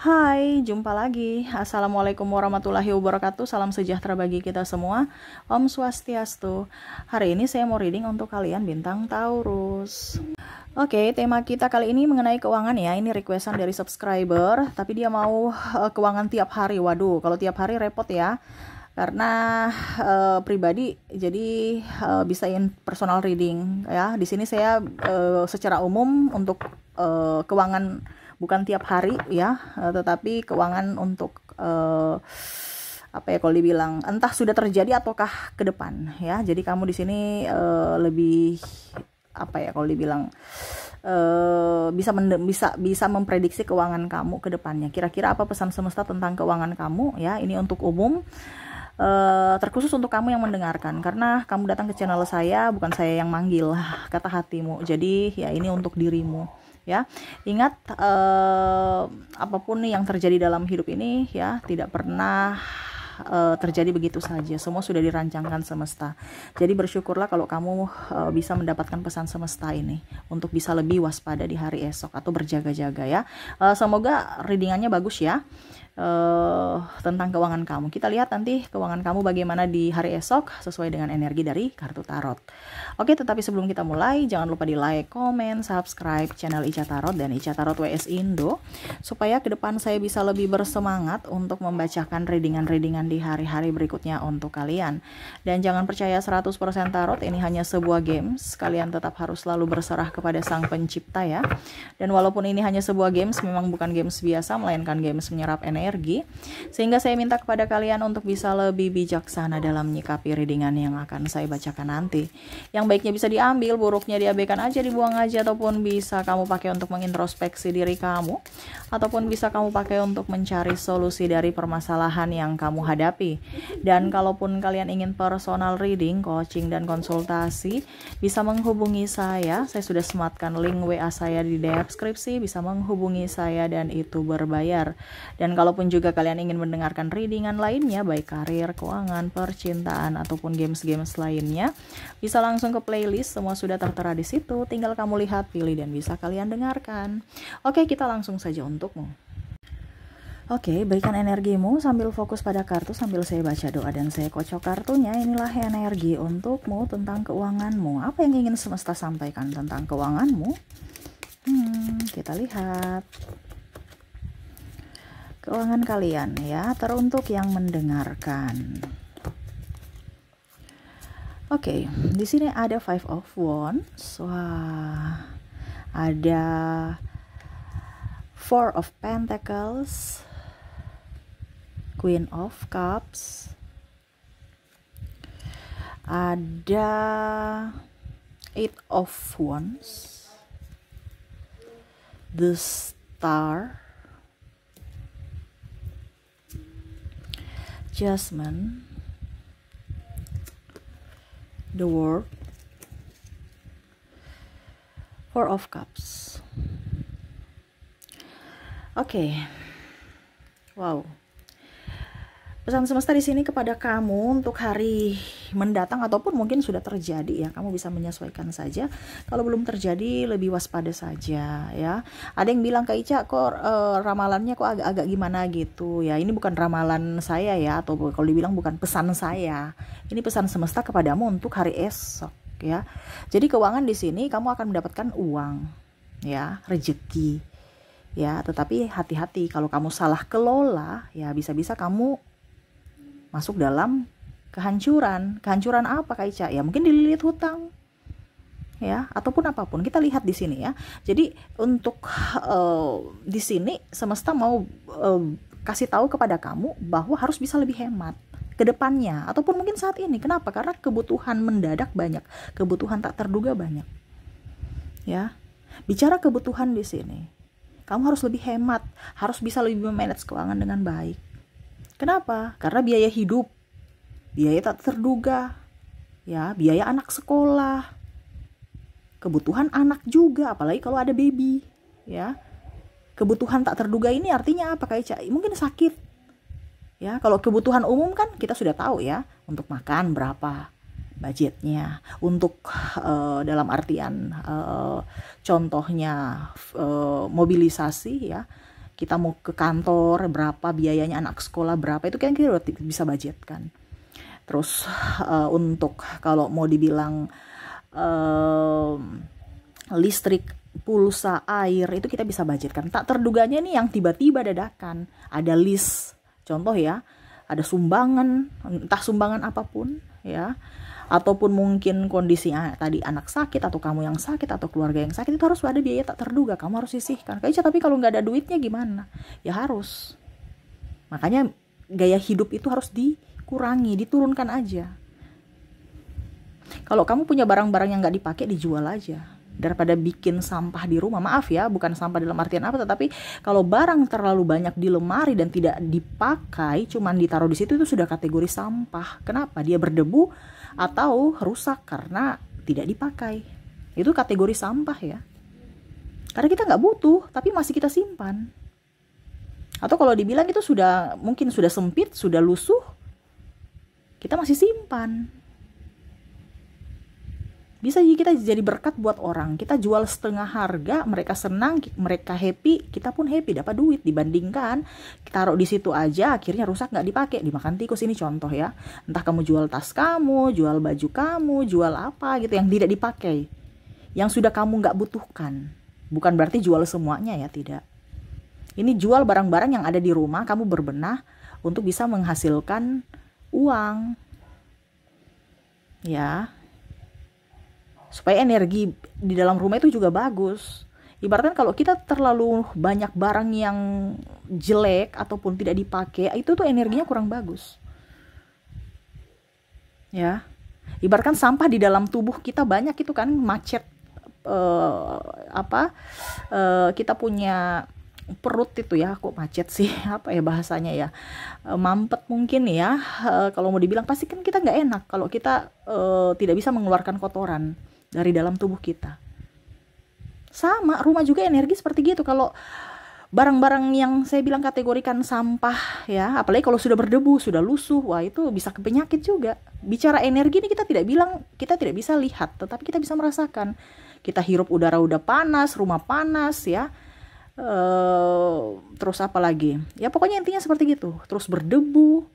Hai, jumpa lagi. Assalamualaikum warahmatullahi wabarakatuh. Salam sejahtera bagi kita semua. Om Swastiastu. Hari ini saya mau reading untuk kalian bintang Taurus. Oke, tema kita kali ini mengenai keuangan ya. Ini requestan dari subscriber, tapi dia mau keuangan tiap hari. Waduh, kalau tiap hari repot ya. Karena pribadi jadi bisain personal reading ya. Di sini saya secara umum untuk keuangan bukan tiap hari ya, tetapi keuangan untuk apa ya kalau dibilang entah sudah terjadi ataukah ke depan ya. Jadi kamu di sini lebih apa ya kalau dibilang bisa memprediksi keuangan kamu ke depannya. Kira-kira apa pesan semesta tentang keuangan kamu ya? Ini untuk umum. Terkhusus untuk kamu yang mendengarkan, karena kamu datang ke channel saya, bukan saya yang manggil, kata hatimu. Jadi ya ini untuk dirimu ya. Ingat, apapun yang terjadi dalam hidup ini ya tidak pernah terjadi begitu saja. Semua sudah dirancangkan semesta. Jadi bersyukurlah kalau kamu bisa mendapatkan pesan semesta ini untuk bisa lebih waspada di hari esok atau berjaga-jaga ya. Semoga readingannya bagus ya. Tentang keuangan kamu. Kita lihat nanti keuangan kamu bagaimana di hari esok sesuai dengan energi dari kartu tarot. Oke, tetapi sebelum kita mulai, jangan lupa di like, komen, subscribe channel Ica Tarot dan Ica Tarot WS Indo supaya ke depan saya bisa lebih bersemangat untuk membacakan readingan-readingan di hari-hari berikutnya untuk kalian. Dan jangan percaya 100% tarot, ini hanya sebuah games. Kalian tetap harus selalu berserah kepada Sang Pencipta ya. Dan walaupun ini hanya sebuah games, memang bukan games biasa, melainkan games menyerap energi, sehingga saya minta kepada kalian untuk bisa lebih bijaksana dalam menyikapi readingan yang akan saya bacakan nanti. Yang baiknya bisa diambil, buruknya diabaikan aja, dibuang aja, ataupun bisa kamu pakai untuk mengintrospeksi diri kamu, ataupun bisa kamu pakai untuk mencari solusi dari permasalahan yang kamu hadapi. Dan kalaupun kalian ingin personal reading, coaching, dan konsultasi, bisa menghubungi saya sudah sematkan link WA saya di deskripsi, bisa menghubungi saya dan itu berbayar. Dan kalaupun juga kalian ingin mendengarkan readingan lainnya, baik karir, keuangan, percintaan, ataupun games-games lainnya, bisa langsung ke playlist, semua sudah tertera di situ. Tinggal kamu lihat, pilih, dan bisa kalian dengarkan. Oke, kita langsung saja untukmu. Oke, berikan energimu sambil fokus pada kartu sambil saya baca doa dan saya kocok kartunya. Inilah energi untukmu tentang keuanganmu. Apa yang ingin semesta sampaikan tentang keuanganmu? Kita lihat. Keuangan kalian ya, teruntuk yang mendengarkan. Oke, di sini ada Five of Wands. Wah, ada Four of Pentacles, Queen of Cups, ada Eight of Wands, the Star, Judgment, the World, Four of Cups. Oke. Wow. Pesan semesta di sini kepada kamu untuk hari mendatang ataupun mungkin sudah terjadi ya, kamu bisa menyesuaikan saja. Kalau belum terjadi, lebih waspada saja ya. Ada yang bilang, Kak Ica kok ramalannya kok agak-agak gimana gitu ya. Ini bukan ramalan saya ya, atau kalau dibilang bukan pesan saya. Ini pesan semesta kepadamu untuk hari esok ya. Jadi keuangan di sini kamu akan mendapatkan uang ya, rezeki ya. Tetapi hati-hati, kalau kamu salah kelola ya bisa-bisa kamu masuk dalam kehancuran. Kehancuran apa Kak Ica? Ya mungkin dililit hutang ya, ataupun apapun. Kita lihat di sini ya. Jadi untuk di sini semesta mau kasih tahu kepada kamu bahwa harus bisa lebih hemat ke depannya ataupun mungkin saat ini. Kenapa? Karena kebutuhan mendadak banyak, kebutuhan tak terduga banyak. Ya. Bicara kebutuhan di sini, kamu harus lebih hemat, harus bisa lebih memanage keuangan dengan baik. Kenapa? Karena biaya hidup, biaya tak terduga, ya, biaya anak sekolah, kebutuhan anak juga, apalagi kalau ada baby, ya. Kebutuhan tak terduga ini artinya apa Kak Ica? Mungkin sakit, ya. Kalau kebutuhan umum kan kita sudah tahu ya, untuk makan berapa budgetnya, untuk dalam artian contohnya mobilisasi ya. kita mau ke kantor berapa, biayanya anak sekolah berapa, itu kan kita udah bisa budgetkan. Terus untuk kalau mau dibilang listrik, pulsa, air, itu kita bisa budgetkan. Tak terduganya nih yang tiba-tiba dadakan, ada list, contoh ya, ada sumbangan, entah sumbangan apapun ya, ataupun mungkin kondisinya tadi anak sakit, atau kamu yang sakit, atau keluarga yang sakit, itu harus ada biaya tak terduga, kamu harus sisihkan. Tapi kalau nggak ada duitnya gimana? Ya harus. Makanya gaya hidup itu harus dikurangi, diturunkan aja. Kalau kamu punya barang-barang yang nggak dipakai, dijual aja. Daripada bikin sampah di rumah. Maaf ya, bukan sampah dalam artian apa, tetapi kalau barang terlalu banyak di lemari dan tidak dipakai, cuman ditaruh di situ, itu sudah kategori sampah. Kenapa? Dia berdebu atau rusak karena tidak dipakai. Itu kategori sampah ya. Karena kita nggak butuh, tapi masih kita simpan. Atau kalau dibilang itu mungkin sudah sempit, sudah lusuh, kita masih simpan. Bisa kita jadi berkat buat orang. Kita jual setengah harga, mereka senang, mereka happy, kita pun happy, dapat duit. Dibandingkan kita taruh di situ aja, akhirnya rusak, nggak dipakai, dimakan tikus. Ini contoh ya. Entah kamu jual tas kamu, jual baju kamu, jual apa gitu yang tidak dipakai, yang sudah kamu nggak butuhkan. Bukan berarti jual semuanya ya, tidak. Ini jual barang-barang yang ada di rumah, kamu berbenah untuk bisa menghasilkan uang. Ya. Supaya energi di dalam rumah itu juga bagus. Ibaratkan kalau kita terlalu banyak barang yang jelek ataupun tidak dipakai, itu tuh energinya kurang bagus. Ya. Ibaratkan sampah di dalam tubuh kita banyak itu kan, macet kita punya perut itu ya, kok macet sih, apa ya bahasanya ya, mampet mungkin ya, kalau mau dibilang pasti kan kita nggak enak kalau kita tidak bisa mengeluarkan kotoran dari dalam tubuh kita. Sama, rumah juga energi seperti gitu. Kalau barang-barang yang saya bilang kategorikan sampah ya, apalagi kalau sudah berdebu, sudah lusuh, wah itu bisa ke penyakit juga. Bicara energi ini kita tidak bisa lihat, tetapi kita bisa merasakan. Kita hirup udara udah panas, rumah panas ya. Terus apa lagi? Ya pokoknya intinya seperti gitu. Terus berdebu,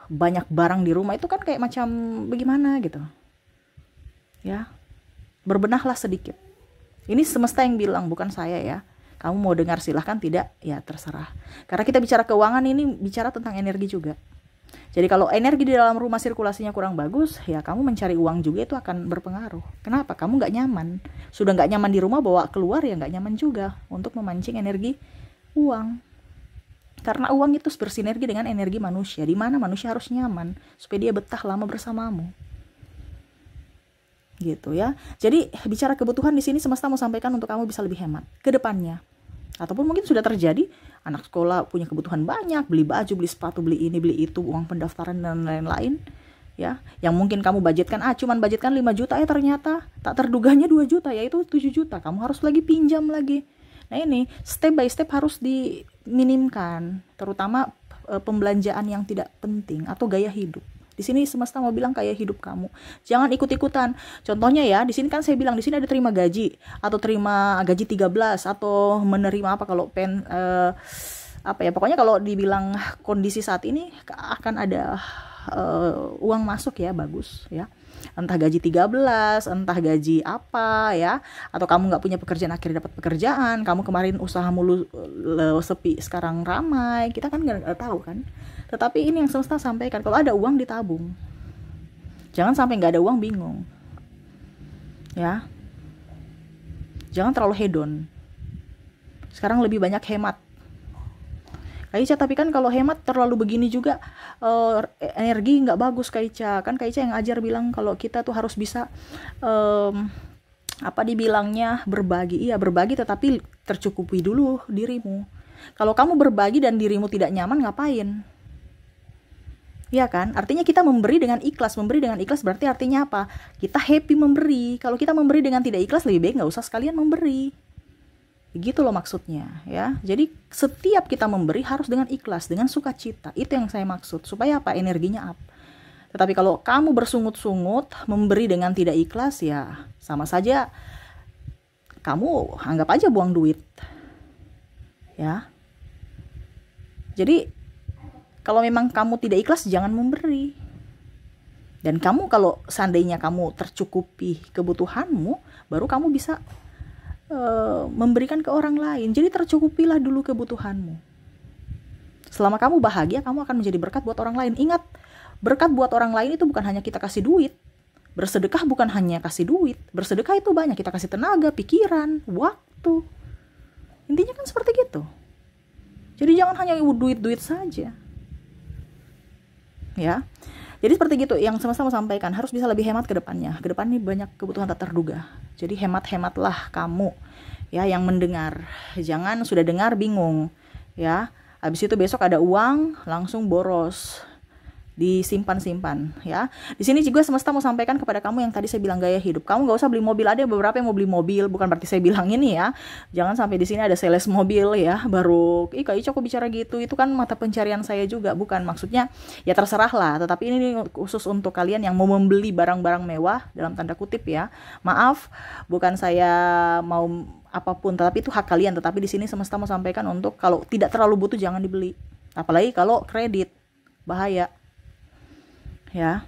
banyak barang di rumah itu kan kayak macam bagaimana gitu. Ya. Berbenahlah sedikit. Ini semesta yang bilang, bukan saya ya. Kamu mau dengar silahkan, tidak ya terserah. Karena kita bicara keuangan ini bicara tentang energi juga. Jadi kalau energi di dalam rumah sirkulasinya kurang bagus, ya kamu mencari uang juga itu akan berpengaruh. Kenapa? Kamu nggak nyaman. Sudah nggak nyaman di rumah, bawa keluar ya nggak nyaman juga untuk memancing energi uang. Karena uang itu bersinergi dengan energi manusia, di mana manusia harus nyaman supaya dia betah lama bersamamu. Gitu ya. Jadi bicara kebutuhan di sini semesta mau sampaikan untuk kamu bisa lebih hemat ke depannya. Ataupun mungkin sudah terjadi, anak sekolah punya kebutuhan banyak, beli baju, beli sepatu, beli ini, beli itu, uang pendaftaran dan lain-lain. Ya, yang mungkin kamu budgetkan cuman budgetkan 5 juta ya, ternyata tak terduganya 2 juta, yaitu 7 juta. Kamu harus lagi pinjam lagi. Nah, ini step by step harus diminimkan, terutama pembelanjaan yang tidak penting atau gaya hidup. Di sini semesta mau bilang kayak hidup kamu. Jangan ikut-ikutan. Contohnya ya, di sini kan saya bilang di sini ada terima gaji atau terima gaji 13 atau menerima apa kalau pokoknya kalau dibilang kondisi saat ini akan ada uang masuk ya, bagus ya. Entah gaji 13, entah gaji apa ya, atau kamu nggak punya pekerjaan akhirnya dapat pekerjaan, kamu kemarin usaha mulu sepi sekarang ramai, kita kan nggak tahu kan. Tetapi ini yang semesta sampaikan, kalau ada uang ditabung, jangan sampai nggak ada uang bingung ya. Jangan terlalu hedon, sekarang lebih banyak hemat Kak Ica. Tapi kan kalau hemat terlalu begini juga energi nggak bagus Kak Ica. Kan Kak Ica yang ajar bilang kalau kita tuh harus bisa dibilangnya berbagi. Iya berbagi, tetapi tercukupi dulu dirimu. Kalau kamu berbagi dan dirimu tidak nyaman, ngapain? Iya kan? Artinya kita memberi dengan ikhlas. Memberi dengan ikhlas berarti artinya apa? Kita happy memberi. Kalau kita memberi dengan tidak ikhlas, lebih baik nggak usah sekalian memberi. Begitu loh maksudnya ya. Jadi setiap kita memberi harus dengan ikhlas, dengan sukacita. Itu yang saya maksud. Supaya apa? Energinya up. Tetapi kalau kamu bersungut-sungut, memberi dengan tidak ikhlas, ya sama saja kamu anggap aja buang duit. Ya. Jadi kalau memang kamu tidak ikhlas, jangan memberi. Dan kamu kalau seandainya kamu tercukupi kebutuhanmu, baru kamu bisa memberikan ke orang lain. Jadi tercukupilah dulu kebutuhanmu. Selama kamu bahagia, kamu akan menjadi berkat buat orang lain. Ingat, berkat buat orang lain itu bukan hanya kita kasih duit. Bersedekah bukan hanya kasih duit. Bersedekah itu banyak, kita kasih tenaga, pikiran, waktu. Intinya kan seperti gitu. Jadi jangan hanya duit-duit saja. Ya. Jadi seperti gitu yang semesta mau sampaikan, harus bisa lebih hemat ke depannya. Ke depan ini banyak kebutuhan tak terduga. Jadi hemat-hematlah kamu ya yang mendengar. Jangan sudah dengar bingung ya. Habis itu besok ada uang langsung boros. Disimpan-simpan ya. Di sini juga semesta mau sampaikan kepada kamu yang tadi saya bilang gaya hidup. Kamu nggak usah beli mobil. Ada beberapa yang mau beli mobil, bukan berarti saya bilang ini ya. Jangan sampai di sini ada sales mobil ya. Baru, Kak Ica kok bicara gitu. Itu kan mata pencarian saya juga, bukan. Maksudnya ya terserah lah. Tetapi ini khusus untuk kalian yang mau membeli barang-barang mewah dalam tanda kutip ya. Maaf, bukan saya mau apapun, tetapi itu hak kalian. Tetapi di sini semesta mau sampaikan untuk kalau tidak terlalu butuh jangan dibeli. Apalagi kalau kredit, bahaya. Ya,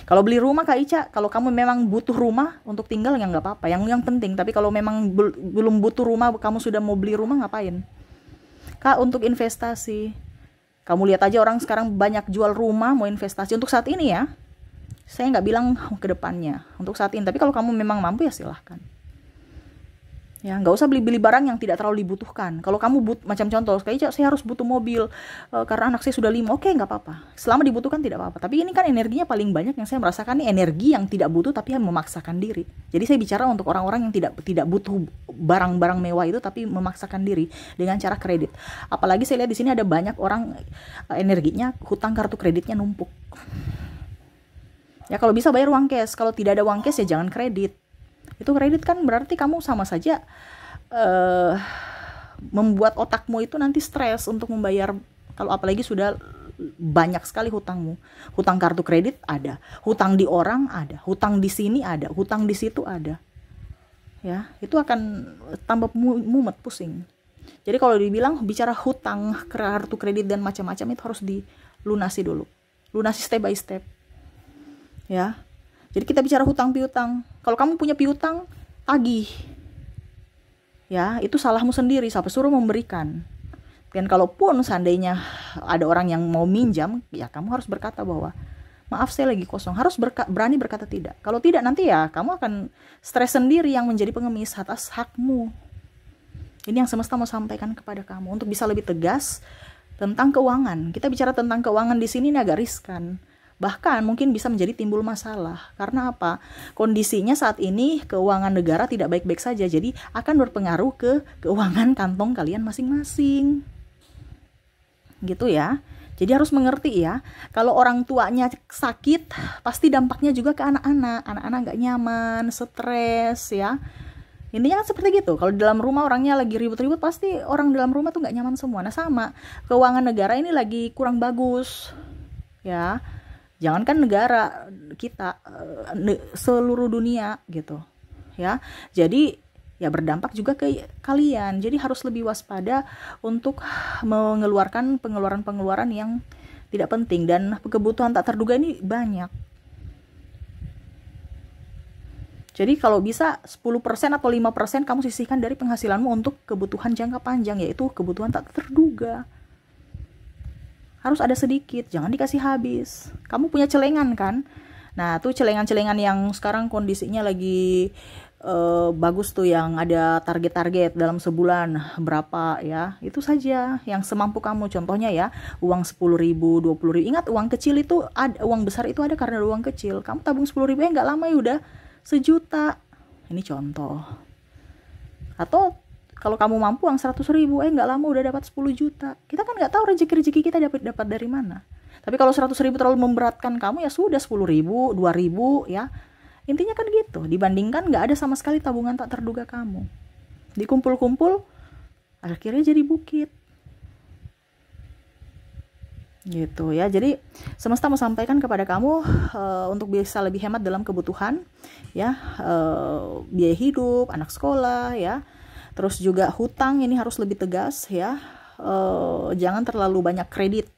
kalau beli rumah Kak Ica, kalau kamu memang butuh rumah untuk tinggal ya nggak apa-apa, yang penting. Tapi kalau memang belum butuh rumah, kamu sudah mau beli rumah, ngapain? Kak, untuk investasi, kamu lihat aja orang sekarang banyak jual rumah mau investasi untuk saat ini ya. Saya nggak bilang ke depannya, untuk saat ini. Tapi kalau kamu memang mampu ya silahkan. Ya, nggak usah beli-beli barang yang tidak terlalu dibutuhkan. Kalau kamu macam contoh, kayak saya harus butuh mobil karena anak saya sudah 5, oke, nggak apa-apa. Selama dibutuhkan tidak apa-apa. Tapi ini kan energinya paling banyak yang saya merasakan nih energi yang tidak butuh tapi yang memaksakan diri. Jadi saya bicara untuk orang-orang yang tidak butuh barang-barang mewah itu tapi memaksakan diri dengan cara kredit. Apalagi saya lihat di sini ada banyak orang energinya hutang kartu kreditnya numpuk. Ya kalau bisa bayar uang cash. Kalau tidak ada uang cash ya jangan kredit. Itu kredit kan berarti kamu sama saja membuat otakmu itu nanti stres untuk membayar. Kalau apalagi sudah banyak sekali hutangmu. Hutang kartu kredit ada, hutang di orang ada, hutang di sini ada, hutang di situ ada. Ya, itu akan tambah mumet, pusing. Jadi kalau dibilang bicara hutang kartu kredit dan macam-macam itu harus dilunasi dulu. Lunasi step by step. Ya. Jadi kita bicara hutang piutang. Kalau kamu punya piutang, tagih. Ya, itu salahmu sendiri. Siapa suruh memberikan? Dan kalaupun seandainya ada orang yang mau minjam, ya kamu harus berkata bahwa maaf saya lagi kosong. Harus berani berkata tidak. Kalau tidak nanti ya kamu akan stres sendiri yang menjadi pengemis atas hakmu. Ini yang semesta mau sampaikan kepada kamu untuk bisa lebih tegas tentang keuangan. Kita bicara tentang keuangan di sini ini agak riskan. Bahkan mungkin bisa menjadi timbul masalah. Karena apa? Kondisinya saat ini keuangan negara tidak baik-baik saja. Jadi akan berpengaruh ke keuangan kantong kalian masing-masing. Gitu ya. Jadi harus mengerti ya. Kalau orang tuanya sakit, pasti dampaknya juga ke anak-anak. Anak-anak gak nyaman, stres ya. Intinya kan seperti gitu. Kalau di dalam rumah orangnya lagi ribut-ribut, pasti orang dalam rumah tuh gak nyaman semua. Nah sama, keuangan negara ini lagi kurang bagus. Ya. Jangankan negara kita, seluruh dunia gitu ya. Jadi ya berdampak juga ke kalian. Jadi harus lebih waspada untuk mengeluarkan pengeluaran-pengeluaran yang tidak penting. Dan kebutuhan tak terduga ini banyak. Jadi kalau bisa 10% atau 5% kamu sisihkan dari penghasilanmu untuk kebutuhan jangka panjang, yaitu kebutuhan tak terduga. Harus ada sedikit, jangan dikasih habis. Kamu punya celengan kan? Nah, tuh celengan-celengan yang sekarang kondisinya lagi bagus tuh, yang ada target-target dalam sebulan berapa ya. Itu saja yang semampu kamu. Contohnya ya, uang 10.000, 20.000. Ingat, uang kecil itu ada, uang besar itu ada karena uang kecil. Kamu tabung 10.000 nggak lama ya udah 1 juta. Ini contoh. Atau kalau kamu mampu uang 100.000, nggak lama udah dapat 10 juta. Kita kan nggak tahu rezeki kita dapat dari mana. Tapi kalau 100.000 terlalu memberatkan kamu, ya sudah 10.000, 2.000 ya. Intinya kan gitu. Dibandingkan nggak ada sama sekali tabungan tak terduga kamu. Dikumpul-kumpul, akhirnya jadi bukit. Gitu ya. Jadi semesta mau sampaikan kepada kamu untuk bisa lebih hemat dalam kebutuhan ya, biaya hidup, anak sekolah ya. Terus juga hutang ini harus lebih tegas ya. jangan terlalu banyak kredit,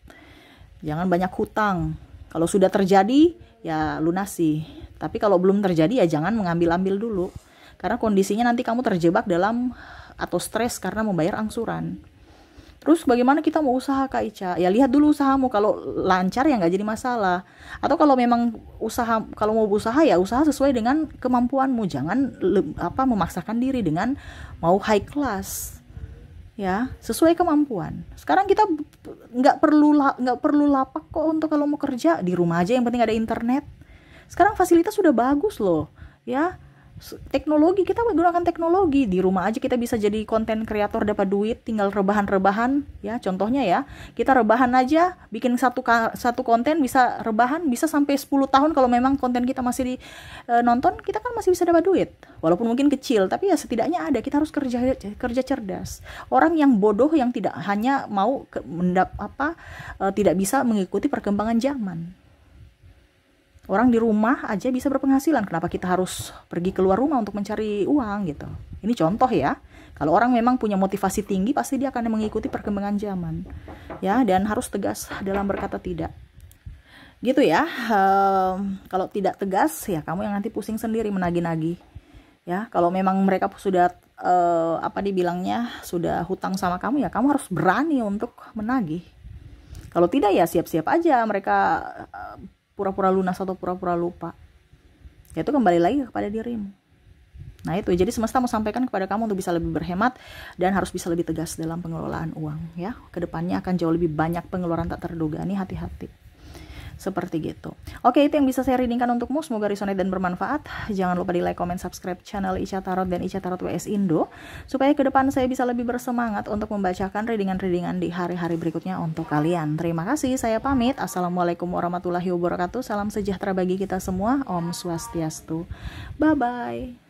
jangan banyak hutang. Kalau sudah terjadi ya lunasi, tapi kalau belum terjadi ya jangan mengambil-ambil dulu, karena kondisinya nanti kamu terjebak dalam atau stres karena membayar angsuran. Terus bagaimana kita mau usaha, Kak Ica? Ya lihat dulu usahamu, kalau lancar ya nggak jadi masalah. Atau kalau memang kalau mau usaha ya usaha sesuai dengan kemampuanmu, jangan memaksakan diri dengan mau high class. Ya, sesuai kemampuan. Sekarang kita nggak perlu lapak kok untuk kalau mau kerja, di rumah aja yang penting ada internet. Sekarang fasilitas sudah bagus loh, ya. Teknologi, kita menggunakan teknologi di rumah aja, kita bisa jadi konten kreator, dapat duit, tinggal rebahan ya. Contohnya ya, kita rebahan aja, bikin satu konten bisa rebahan bisa sampai 10 tahun. Kalau memang konten kita masih nonton, kita kan masih bisa dapat duit, walaupun mungkin kecil, tapi ya setidaknya ada. Kita harus kerja cerdas. Orang yang bodoh yang tidak hanya mau tidak bisa mengikuti perkembangan zaman. Orang di rumah aja bisa berpenghasilan, kenapa kita harus pergi keluar rumah untuk mencari uang gitu. Ini contoh ya. Kalau orang memang punya motivasi tinggi, pasti dia akan mengikuti perkembangan zaman. Ya, dan harus tegas dalam berkata tidak. Gitu ya. Kalau tidak tegas ya kamu yang nanti pusing sendiri menagih-nagih. Ya, kalau memang mereka sudah dibilangnya sudah hutang sama kamu, ya kamu harus berani untuk menagih. Kalau tidak ya siap-siap aja mereka pura-pura lunas atau pura-pura lupa. Ya itu kembali lagi kepada dirimu. Nah itu, jadi semesta mau sampaikan kepada kamu untuk bisa lebih berhemat dan harus bisa lebih tegas dalam pengelolaan uang ya. Kedepannya akan jauh lebih banyak pengeluaran tak terduga. Nih hati-hati. Seperti gitu. Oke, itu yang bisa saya readingkan untukmu. Semoga resonate dan bermanfaat. Jangan lupa di like, comment, subscribe channel Ica Tarot dan Ica Tarot WS Indo, supaya ke depan saya bisa lebih bersemangat untuk membacakan readingan-readingan di hari-hari berikutnya untuk kalian. Terima kasih, saya pamit. Assalamualaikum warahmatullahi wabarakatuh. Salam sejahtera bagi kita semua. Om Swastiastu. Bye-bye.